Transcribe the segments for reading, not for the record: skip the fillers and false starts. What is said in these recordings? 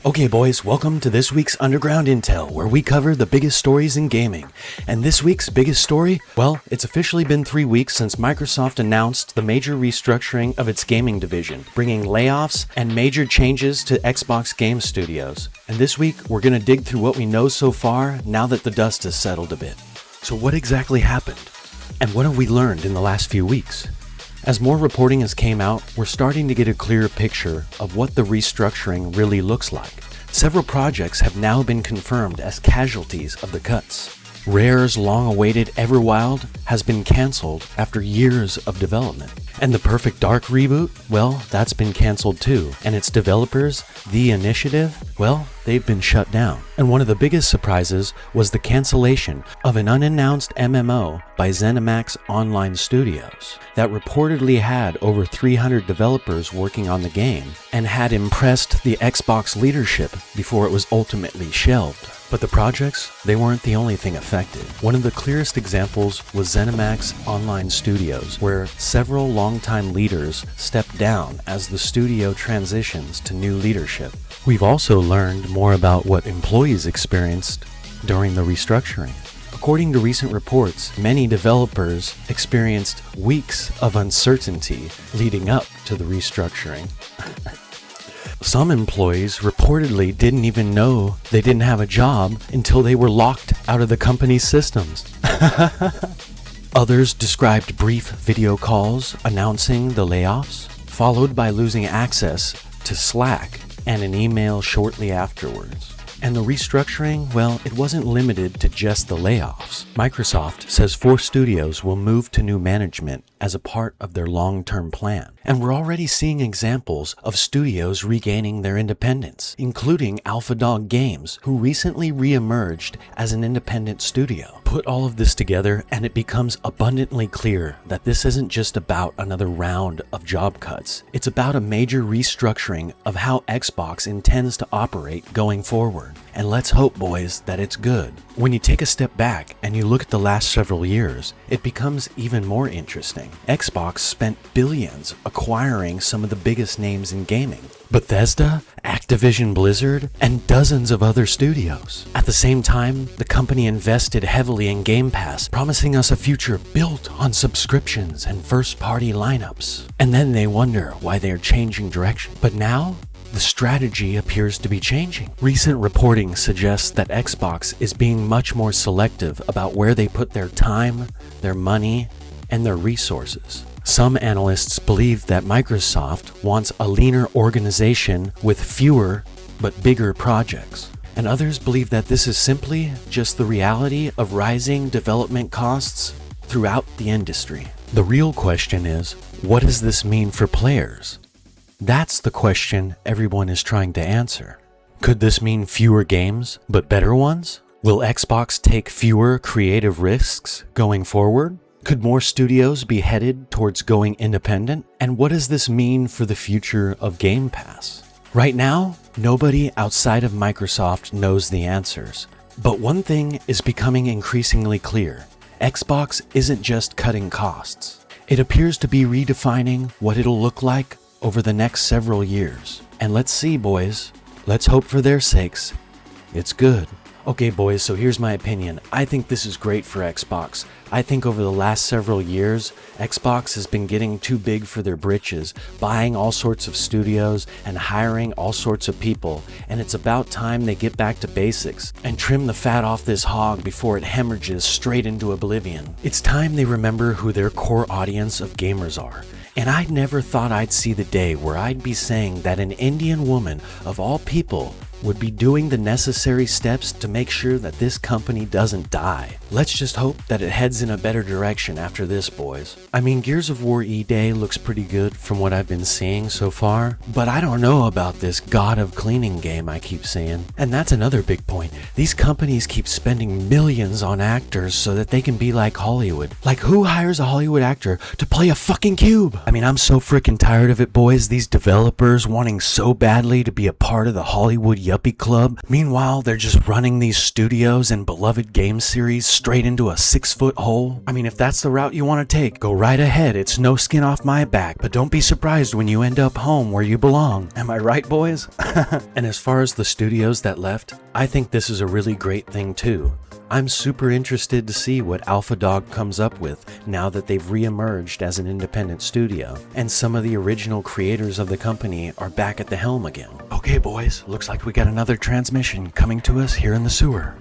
Okay boys, welcome to this week's Underground Intel, where we cover the biggest stories in gaming. And this week's biggest story? Well, it's officially been 3 weeks since Microsoft announced the major restructuring of its gaming division, bringing layoffs and major changes to Xbox Game Studios. And this week, we're going to dig through what we know so far now that the dust has settled a bit. So what exactly happened? And what have we learned in the last few weeks? As more reporting has came out, we're starting to get a clearer picture of what the restructuring really looks like. Several projects have now been confirmed as casualties of the cuts. Rare's long-awaited Everwild has been cancelled after years of development. And the Perfect Dark reboot, well, that's been cancelled too. And its developers, The Initiative, well, they've been shut down. And one of the biggest surprises was the cancellation of an unannounced MMO by ZeniMax Online Studios that reportedly had over 300 developers working on the game and had impressed the Xbox leadership before it was ultimately shelved. But the projects, they weren't the only thing affected. One of the clearest examples was ZeniMax Online Studios, where several longtime leaders stepped down as the studio transitions to new leadership. We've also learned more about what employees experienced during the restructuring. According to recent reports, many developers experienced weeks of uncertainty leading up to the restructuring. Some employees reportedly didn't even know they didn't have a job until they were locked out of the company's systems. Others described brief video calls announcing the layoffs, followed by losing access to Slack and an email shortly afterwards. And the restructuring, well, it wasn't limited to just the layoffs. Microsoft says 4 studios will move to new management as a part of their long-term plan. And we're already seeing examples of studios regaining their independence, including Rockstar Games, who recently re-emerged as an independent studio. Put all of this together and it becomes abundantly clear that this isn't just about another round of job cuts. It's about a major restructuring of how Xbox intends to operate going forward. And let's hope, boys, that it's good. When you take a step back and you look at the last several years, it becomes even more interesting. Xbox spent billions acquiring some of the biggest names in gaming. Bethesda, Activision Blizzard, and dozens of other studios. At the same time, the company invested heavily in Game Pass, promising us a future built on subscriptions and first-party lineups. And then they wonder why they are changing direction. But now, the strategy appears to be changing. Recent reporting suggests that Xbox is being much more selective about where they put their time, their money, and their resources. Some analysts believe that Microsoft wants a leaner organization with fewer but bigger projects. And others believe that this is simply just the reality of rising development costs throughout the industry. The real question is, what does this mean for players? That's the question everyone is trying to answer. Could this mean fewer games, but better ones? Will Xbox take fewer creative risks going forward? Could more studios be headed towards going independent? And what does this mean for the future of Game Pass? Right now, nobody outside of Microsoft knows the answers. But one thing is becoming increasingly clear. Xbox isn't just cutting costs. It appears to be redefining what it'll look like over the next several years. And let's see, boys. Let's hope for their sakes it's good. Okay, boys, so here's my opinion. I think this is great for Xbox. I think over the last several years, Xbox has been getting too big for their britches, buying all sorts of studios and hiring all sorts of people. And it's about time they get back to basics and trim the fat off this hog before it hemorrhages straight into oblivion. It's time they remember who their core audience of gamers are. And I never thought I'd see the day where I'd be saying that an Indian woman, of all people, would be doing the necessary steps to make sure that this company doesn't die. Let's just hope that it heads in a better direction after this, boys. I mean, Gears of War E-Day looks pretty good from what I've been seeing so far, but I don't know about this God of Cleaning game I keep seeing. And that's another big point. These companies keep spending millions on actors so that they can be like Hollywood. Like, who hires a Hollywood actor to play a fucking cube? I mean, I'm so freaking tired of it, boys. These developers wanting so badly to be a part of the Hollywood yuppie club. Meanwhile, they're just running these studios and beloved game series straight into a 6-foot hole. I mean, if that's the route you want to take, go right ahead. It's no skin off my back, but don't be surprised when you end up home where you belong. Am I right, boys? And as far as the studios that left, I think this is a really great thing too. I'm super interested to see what Alpha Dog comes up with now that they've re-emerged as an independent studio, and some of the original creators of the company are back at the helm again. Okay boys, looks like we got another transmission coming to us here in the sewer.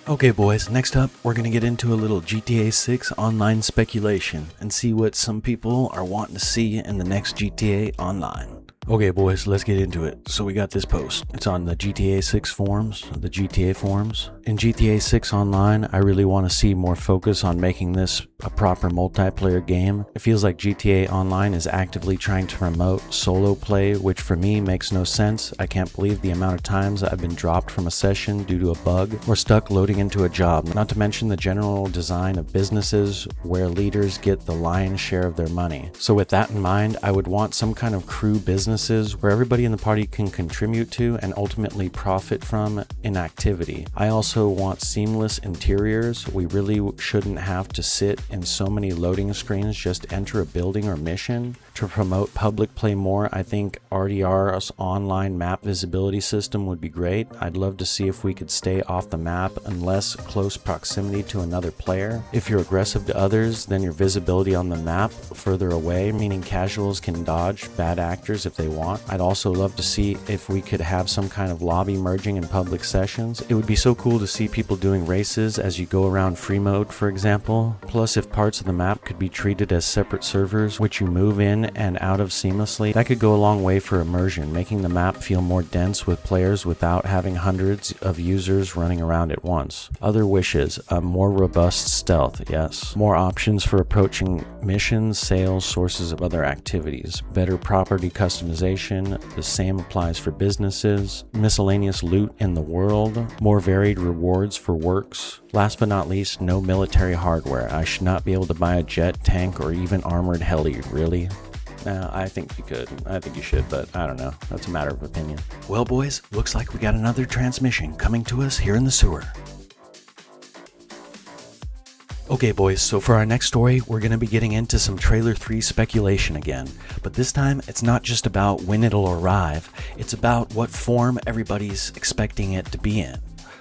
Okay boys, next up we're gonna get into a little GTA 6 online speculation and see what some people are wanting to see in the next GTA Online. Okay boys, let's get into it. So we got this post. It's on the GTA 6 forums, the GTA forums. In GTA 6 Online, I really want to see more focus on making this a proper multiplayer game. It feels like GTA Online is actively trying to promote solo play, which for me makes no sense. I can't believe the amount of times I've been dropped from a session due to a bug or stuck loading into a job, not to mention the general design of businesses where leaders get the lion's share of their money. So with that in mind, I would want some kind of crew businesses where everybody in the party can contribute to and ultimately profit from in activity. I also want seamless interiors. We really shouldn't have to sit in so many loading screens just to enter a building or mission. To promote public play more, I think RDR's online map visibility system would be great. I'd love to see if we could stay off the map unless close proximity to another player. If you're aggressive to others, then your visibility on the map further away, meaning casuals can dodge bad actors if they want. I'd also love to see if we could have some kind of lobby merging in public sessions. It would be so cool to see people doing races as you go around free mode, for example. Plus, if parts of the map could be treated as separate servers, which you move in and out of seamlessly, that could go a long way for immersion, making the map feel more dense with players without having hundreds of users running around at once. Other wishes, a more robust stealth, yes. More options for approaching missions, sales, sources of other activities. Better property customization, the same applies for businesses. Miscellaneous loot in the world. More varied rewards for works. Last but not least, no military hardware. I should not be able to buy a jet, tank, or even armored heli, really? I think you could. I think you should, but I don't know. That's a matter of opinion. Well, boys, looks like we got another transmission coming to us here in the sewer. Okay, boys, so for our next story, we're going to be getting into some Trailer 3 speculation again. But this time, it's not just about when it'll arrive, it's about what form everybody's expecting it to be in.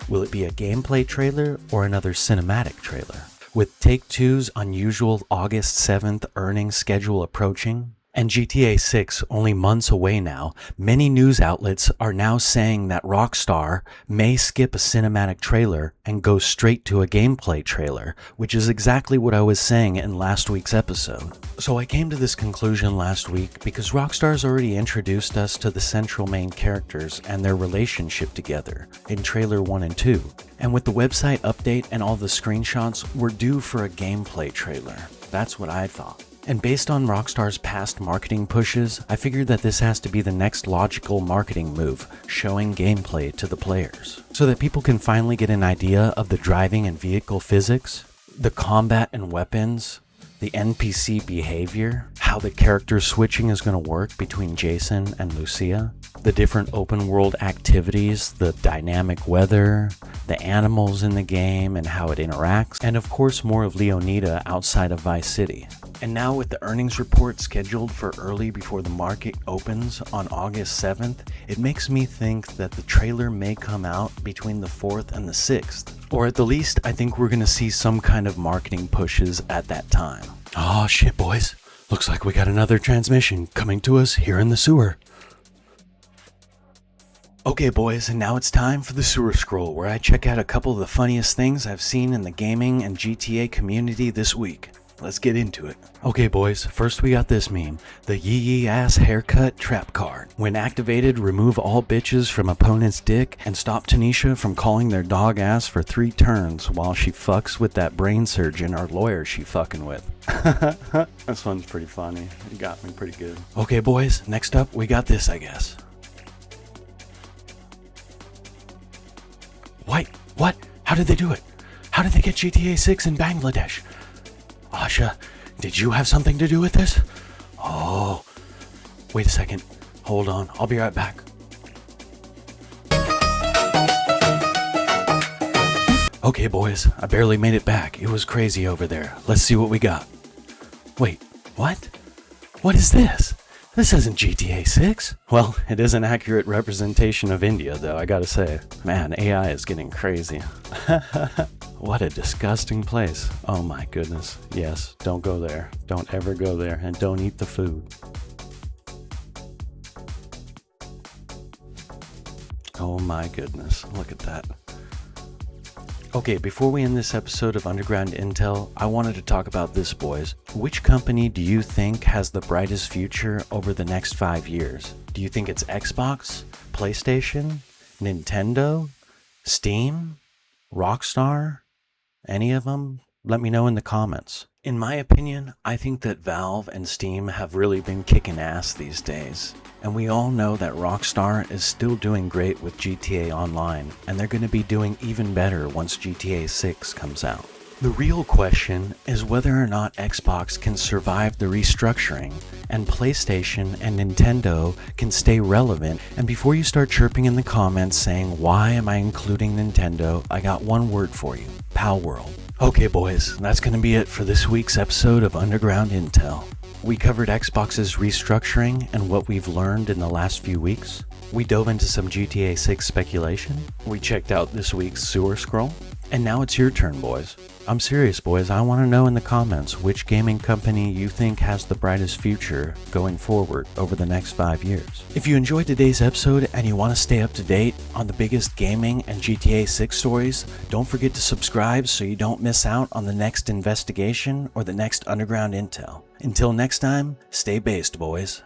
Will it be a gameplay trailer or another cinematic trailer? With Take-Two's unusual August 7th earnings schedule approaching, and GTA 6 only months away now, many news outlets are now saying that Rockstar may skip a cinematic trailer and go straight to a gameplay trailer, which is exactly what I was saying in last week's episode. So I came to this conclusion last week because Rockstar's already introduced us to the central main characters and their relationship together in trailer 1 and 2. And with the website update and all the screenshots, we're due for a gameplay trailer. That's what I thought. And based on Rockstar's past marketing pushes, I figured that this has to be the next logical marketing move, showing gameplay to the players, so that people can finally get an idea of the driving and vehicle physics, the combat and weapons, the NPC behavior, how the character switching is going to work between Jason and Lucia, the different open world activities, the dynamic weather, the animals in the game and how it interacts, and of course more of Leonida outside of Vice City. And now with the earnings report scheduled for early before the market opens on August 7th, it makes me think that the trailer may come out between the 4th and the 6th. Or at the least, I think we're going to see some kind of marketing pushes at that time. Oh shit, boys. Looks like we got another transmission coming to us here in the sewer. Okay boys, and now it's time for the Sewer Scroll, where I check out a couple of the funniest things I've seen in the gaming and GTA community this week. Let's get into it. Okay boys, first we got this meme, the yee ass haircut trap card. When activated, remove all bitches from opponent's dick and stop Tanisha from calling their dog ass for 3 turns while she fucks with that brain surgeon or lawyer she fucking with. This one's pretty funny. It got me pretty good. Okay boys, next up we got this, I guess. Wait, what? How did they do it? How did they get GTA 6 in Bangladesh? Asha, did you have something to do with this? Oh, wait a second. Hold on, I'll be right back. Okay, boys, I barely made it back. It was crazy over there. Let's see what we got. Wait, what? What is this? This isn't GTA 6. Well, it is an accurate representation of India, though, I gotta say. Man, AI is getting crazy. What a disgusting place. Oh my goodness. Yes, don't go there. Don't ever go there, and don't eat the food. Oh my goodness, look at that. Okay, before we end this episode of Underground Intel, I wanted to talk about this, boys. Which company do you think has the brightest future over the next 5 years? Do you think it's Xbox, PlayStation, Nintendo, Steam, Rockstar? Any of them? Let me know in the comments. In my opinion, I think that Valve and Steam have really been kicking ass these days. And we all know that Rockstar is still doing great with GTA Online, and they're going to be doing even better once GTA 6 comes out. The real question is whether or not Xbox can survive the restructuring, and PlayStation and Nintendo can stay relevant. And before you start chirping in the comments saying, why am I including Nintendo, I got one word for you: Pal World. Okay, boys, that's going to be it for this week's episode of Underground Intel. We covered Xbox's restructuring and what we've learned in the last few weeks. We dove into some GTA 6 speculation. We checked out this week's sewer scroll. And now it's your turn, boys. I'm serious, boys. I want to know in the comments which gaming company you think has the brightest future going forward over the next 5 years. If you enjoyed today's episode and you want to stay up to date on the biggest gaming and GTA 6 stories, don't forget to subscribe so you don't miss out on the next investigation or the next Underground Intel. Until next time, stay based, boys.